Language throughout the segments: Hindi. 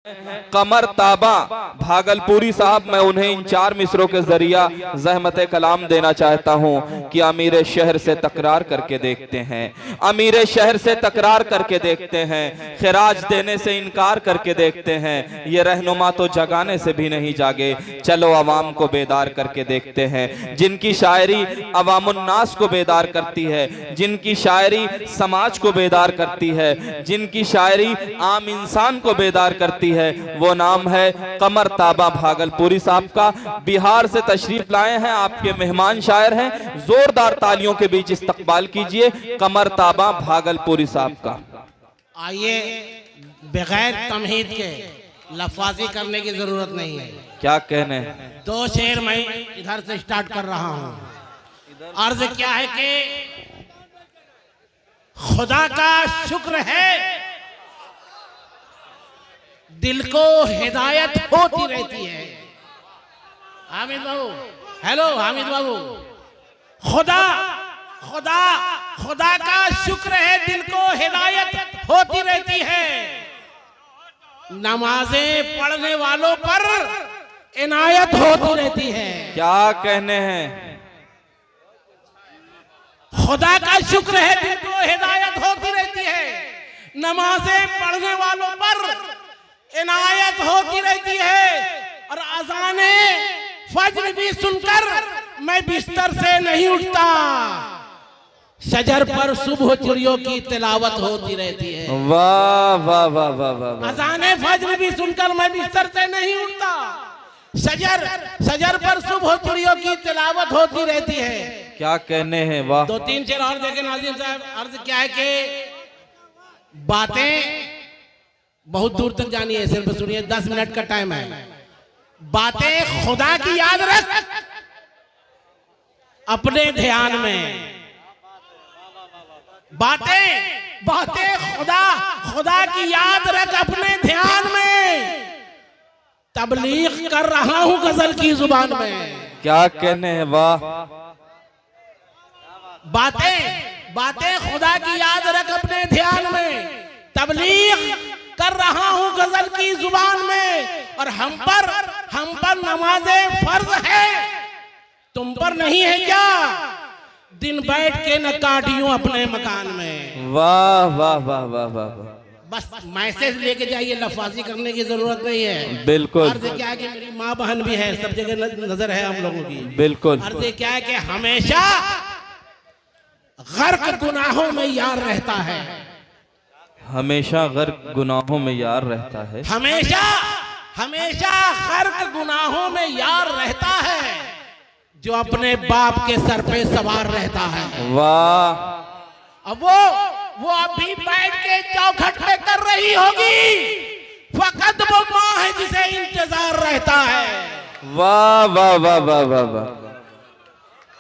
कमर ताबा भागलपुरी साहब, मैं उन्हें इन 4 मिसरों के जरिया ज़हमत कलाम देना चाहता हूं कि अमीर शहर से तकरार करके देखते हैं, अमीर शहर से तकरार करके देखते हैं, खिराज देने से इनकार करके देखते हैं। ये रहनुमा तो जगाने से भी नहीं जागे, चलो अवाम को बेदार करके देखते हैं। जिनकी शायरी अवामुन्नास को बेदार करती है, जिनकी शायरी समाज को बेदार करती है, जिनकी शायरी आम इंसान को बेदार करती है, वो नाम है कमर ताबा भागलपुरी साहब का। बिहार से तशरीफ लाए हैं, आपके मेहमान शायर हैं, जोरदार तालियों के बीच इस्तकबाल कीजिए कमर ताबा भागलपुरी साहब का। आइए, बगैर तमहीद के लफाजी करने की जरूरत नहीं है। क्या कहने, 2 शेर मैं इधर से स्टार्ट कर रहा हूं। अर्ज क्या है कि खुदा का शुक्र है दिल को हिदायत होती रहती है। हामिद बाबू, हेलो हामिद बाबू, खुदा खुदा खुदा का शुक्र है दिल को हिदायत होती रहती है। नमाजें पढ़ने वालों पर इनायत होती रहती है। क्या कहने हैं, खुदा का शुक्र है दिल को हिदायत होती रहती है। नमाजें पढ़ने वालों पर इनायत होती रहती है। और अज़ाने फज्र भी सुनकर मैं बिस्तर से नहीं उठता। शजर पर सुबह चिड़ियों की तिलावत होती रहती है। वाह वाह वाह वाह वाह। अज़ाने फज्र भी सुनकर मैं बिस्तर से नहीं उठता। शजर पर सुबह चिड़ियों की तिलावत होती रहती है। क्या कहने हैं, वाह। 2-3 शेर और देखें नाज़िम साहब। अर्ज क्या है कि बातें बहुत दूर तक जानी है, सिर्फ सुनिए, 10 मिनट का टाइम है। बातें खुदा की याद रख अपने ध्यान में। बातें खुदा की याद रख अपने ध्यान में। तबलीग कर रहा हूं गजल की जुबान में। क्या कहने हैं, वाह। बातें खुदा की याद रख अपने ध्यान में। तबलीग कर रहा हूं गजल की जुबान में। और हम पर नमाजें फर्ज है, तुम पर नहीं है क्या? दिन बैठ के न काटियूं अपने मकान में। वाह वाह वाह वाह वाह। बस मैसेज लेके जाइए, लफाजी करने की जरूरत नहीं है। बिल्कुल। अर्ज क्या है कि मेरी माँ बहन भी है, सब जगह नजर है हम लोगों की। बिल्कुल। अर्ज क्या है कि हमेशा गर्क गुनाहों में यार रहता है। हमेशा गर्क गुनाहों में यार रहता है। हमेशा गर्क गुनाहों में यार रहता है, जो अपने बाप के सर पे सवार रहता है। वाह। अब वो अभी बैठ के चौखट पे कर रही होगी, फकत वो माँ है जिसे इंतजार रहता है। वाह वाह वाह वाह वाह वाह।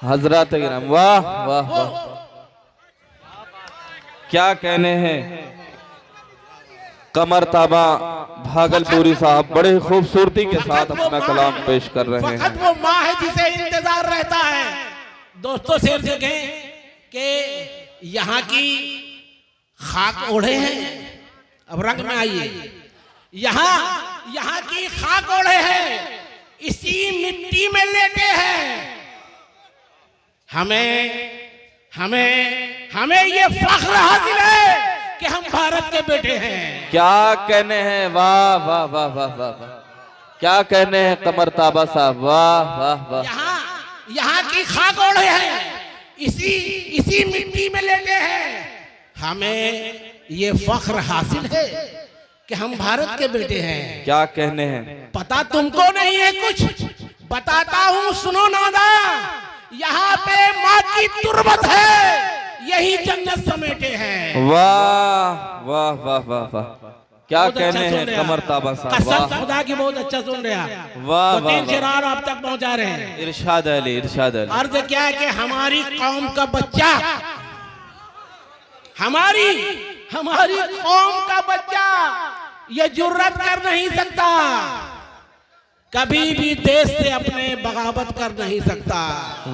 हजरत गिराम, वाह वाह वाह। क्या कहने हैं, कमर ताबा भागलपुरी साहब बड़े खूबसूरती के साथ अपना कलाम पेश कर रहे हैं। फकत वो माँ है जिसे इंतजार रहता है। दोस्तों, शेर देखें कि यहाँ की खाक ओढ़े हैं। अब रंग में आइए। यहाँ की खाक ओढ़े हैं, इसी मिट्टी में लेटे हैं। हमें ये फख्र हासिल है कि हम भारत के बेटे हैं। क्या कहने हैं, वाह वाह वाह वाह वाह। क्या कहने हैं कमर ताबा साहब, वाह वाह वाह। यहाँ की खाक ओढ़े हैं, इसी मिट्टी में लेटे हैं। हमें ये फख्र हासिल है कि हम भारत के बेटे हैं। क्या कहने हैं, पता तुमको नहीं है कुछ, बताता हूँ सुनो नादा। यहाँ पे माँ की तुरबत है, यही जन्नत समेटे हैं। वाह वाह वाह वाह वाह। क्या कहने हैं कमर ताबा साहब, वाह। खुदा की बहुत अच्छा सुन रहा। वाह वाह। 3 शेर आप तक पहुँचा रहे हैं। इरशाद अली, इरशाद अली। अर्ज क्या है कि हमारी कौम का बच्चा, हमारी कौम का बच्चा ये जुर्रत कर नहीं सकता, कभी भी देश से अपने बगावत कर नहीं सकता।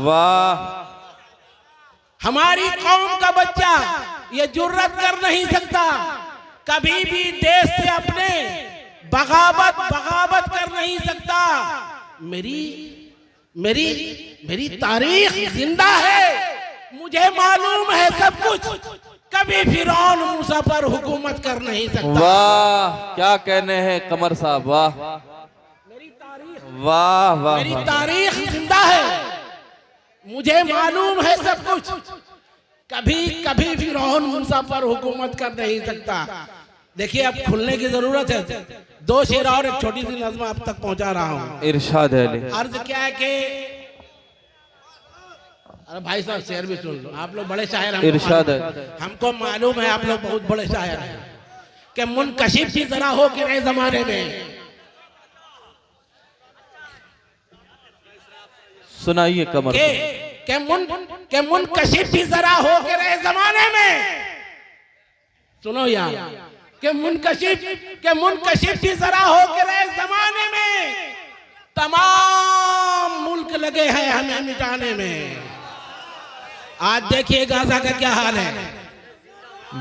वाह। हमारी कौम का बच्चा ये जुर्रत कर नहीं सकता, कभी भी देश से अपने बगावत बगावत कर नहीं सकता। मेरी मेरी मेरी तारीख जिंदा है, मुझे मालूम है सब कुछ। कभी फिरौन मूसा पर हुकूमत कर नहीं सकता। वाह क्या कहने हैं कमर साहब, वाह मेरी तारीख, वाह वाह मेरी वाह। तारीख जिंदा है, मुझे मालूम है सब कुछ। कभी कभी फिरौन मूसा पर हुकूमत कर नहीं सकता। देखिए अब खुलने की जरूरत है। 2 शेर और एक छोटी सी नज़्म आप तक पहुंचा रहा हूं। इरशाद है। अर्ज क्या है कि अरे भाई साहब शेर भी सुन लो, आप लोग बड़े शायर हैं। इरशाद है। हमको मालूम है आप लोग बहुत बड़े शायर हैं कि मुनकशिफ भी जरा हो के रहे जमाने में। सुनाइए कमर के मुनकशिफ भी जरा हो के रहे जमाने में। सुनो यार, के मुनकशिफ भी जरा हो के रहे जमाने में। तमाम मुल्क लगे हैं हमें मिटाने में। आज देखिए गाजा का क्या हाल है।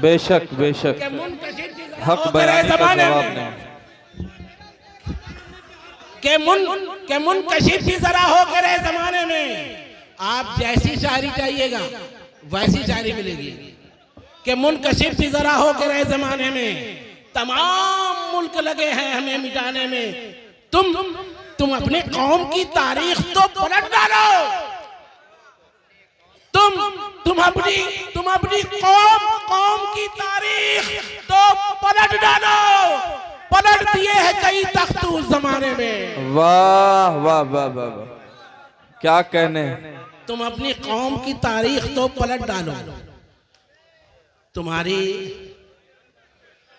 बेशक बेशक, के मुनकशिफ भी जरा हक हो के रहे बयानी का जमाने जवाब में। नहीं। के मुनकशिफ भी जरा हो के रहे जमाने में। आप जैसी शायरी चाहिएगा वैसी शायरी मिलेगी। कि मुनकशिफ भी जरा हो के रहे जमाने में। तमाम मुल्क लगे हैं हमें मिटाने में। तुम अपनी कौम की तारीख तो पलट डालो। तुम अपनी कौम की तारीख तो पलट डालो। पलट दिए हैं कई तख्त उस जमाने में। वाह वाह वाह वाह वाह, क्या कहने हैं। तुम अपनी कौम की तारीख तो पलट डालो। तुम्हारी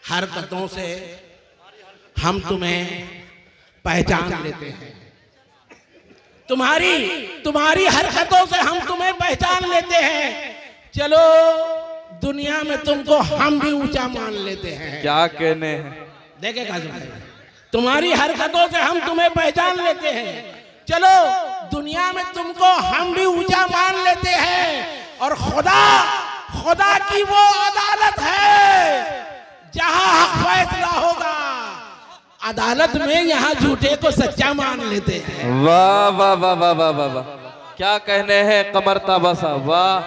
हरकतों से हम तुम्हें पहचान लेते हैं। तुम्हारी हरकतों से हम तुम्हें पहचान लेते हैं। चलो दुनिया में तुमको हम भी ऊंचा मान लेते हैं। क्या कहने हैं। देखे काजू भाई, तुम्हारी हरकतों से हम तुम्हें पहचान लेते हैं। चलो दुनिया में तुमको हम भी ऊंचा मान लेते हैं। और खुदा की वो अदालत है जहां हक फैसला होगा। अदालत में यहाँ झूठे को सच्चा मान लेते हैं। वाह वाह वाह वाह वाह वाह वाह, क्या कहने हैं कमर ताबा साहब, वाह।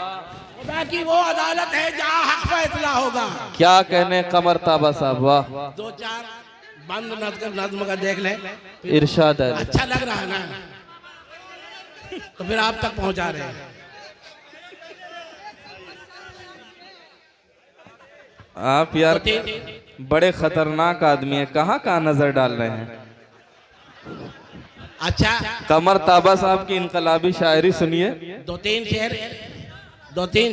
खुदा की वो अदालत है जहां हक फैसला होगा। क्या कहने कमर ताबा साहब, वाह। 2-4 बंद नज़्म का देख ले, इरशाद है। अच्छा लग रहा है ना, तो फिर आप तक पहुंचा रहे हैं। आप यार बड़े खतरनाक आदमी है, कहाँ नजर डाल रहे हैं। अच्छा कमर ताबा साहब की इनकलाबी शायरी सुनिए। 2-3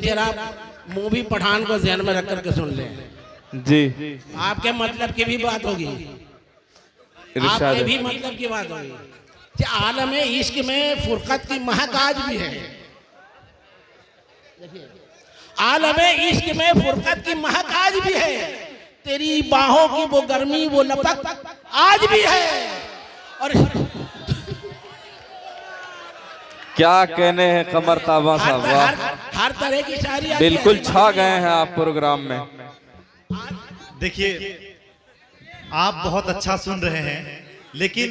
शेर आप मूवी पठान को ध्यान में रख करके सुन लें जी। आपके मतलब की भी बात होगी, इरशाद आपके है। भी मतलब की बात होगी कि आलम इश्क में फुरकत की महक आज भी है। आलम इश्क में फुरकत की महक आज भी है। तेरी बाहों की वो गर्मी वो लपक आज भी है। और क्या कहने हैं कमर ताबा साहब, वाह। हर तरह की शायरी बिल्कुल छा गए हैं आप प्रोग्राम में। देखिए आप बहुत अच्छा सुन रहे हैं, लेकिन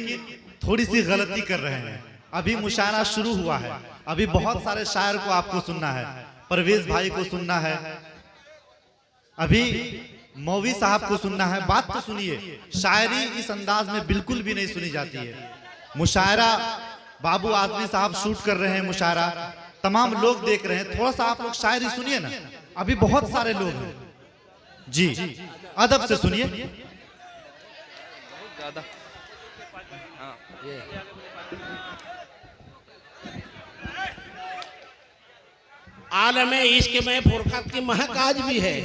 थोड़ी सी गलती कर रहे हैं। अभी मुशायरा शुरू हुआ है, अभी बहुत सारे शायर को आपको सुनना है, परवेज भाई को सुनना है, अभी मौवी साहब को सुनना है। बात तो सुनिए, शायरी इस अंदाज में बिल्कुल भी नहीं सुनी जाती है। मुशायरा बाबू आदमी साहब शूट कर रहे हैं, मुशायरा तमाम लोग देख रहे हैं। थोड़ा सा आप लोग शायरी सुनिए ना, अभी बहुत सारे लोग हैं जी, अदब से सुनिए। आलम इश्क में फुरकत की महक आज भी है।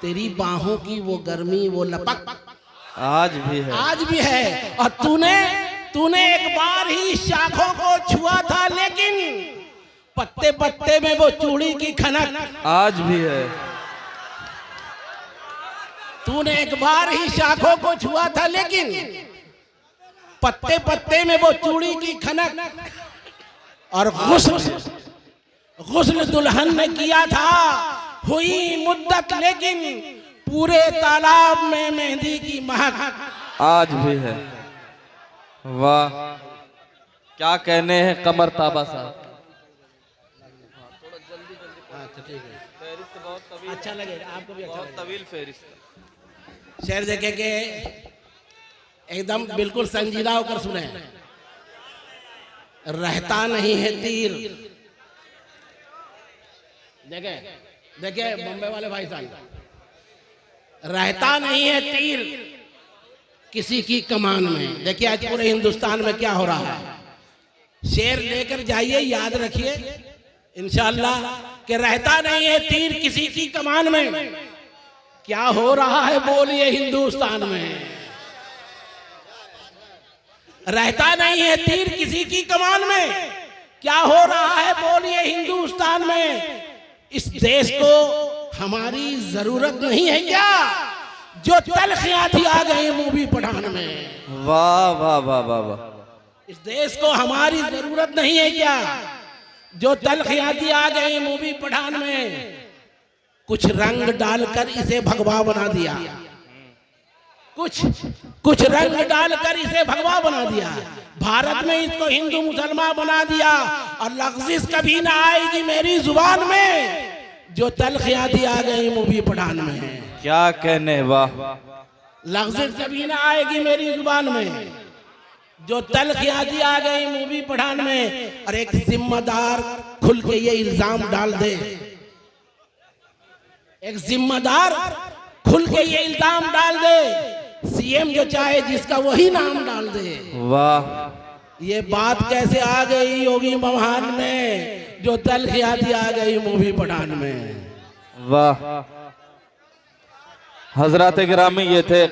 तेरी बाहों की वो गर्मी वो लपक आज भी है। और तूने एक बार ही शाखों को छुआ था, लेकिन पत्ते पत्ते में वो चूड़ी की खनक आज भी है। तूने एक बार ही शाखों को छुआ था, लेकिन पत्ते पत्ते में वो चूड़ी की खनक। और गुस्ल दुल्हन ने किया था, हुई मुद्दत, लेकिन पूरे तालाब में मेहंदी की महक आज भी है। वाह, क्या कहने हैं कमर ताबा साहब। अच्छा ठीक है, अच्छा लगेगा आपको भी, अच्छा बहुत लगेगा। तवील फेरिस्त। शेर देखे के एकदम बिल्कुल संजीदा होकर सुने। रहता नहीं है तीर, देखे देखे बम्बे वाले भाई साहब, रहता नहीं है तीर किसी की कमान में। देखिए आज पूरे हिंदुस्तान में क्या हो रहा है। शेर लेकर जाइए, याद रखिए इंशाअल्लाह कि रहता नहीं है तीर किसी की कमान में। क्या हो रहा है बोलिए हिंदुस्तान में। रहता नहीं है तीर किसी की कमान में, क्या हो रहा है बोलिए हिंदुस्तान में। इस देश को हमारी जरूरत नहीं है क्या, जो तलखियां थी आ गई मूवी पठान में। वाह वाह वाह वाह वाह। इस देश को हमारी जरूरत नहीं है क्या, जो तलखियां थी आ गई मूवी पठान में। कुछ रंग डालकर इसे भगवा बना दिया, कुछ रंग डालकर इसे भगवा बना दिया। भारत में इसको हिंदू मुसलमान बना दिया। और लफ्ज़ कभी ना आएगी मेरी जुबान में, जो तलखियां थी आ गई मूवी पठान में। क्या कहने, वाह। लफ्ज़ कभी ना आएगी मेरी जुबान में, जो तलखियां थी आ गई मूवी पठान में। और एक जिम्मेदार खुल के ये इल्जाम डाल दे, एक जिम्मेदार खुल के ये इल्जाम डाल दे, सीएम जो चाहे जिसका वही नाम डाल दे। वाह, ये बात कैसे आ गई योगी मवान में, जो तलखियां थी आ गई मूवी पठान में। वाह। हजरात गिरामी, ये थे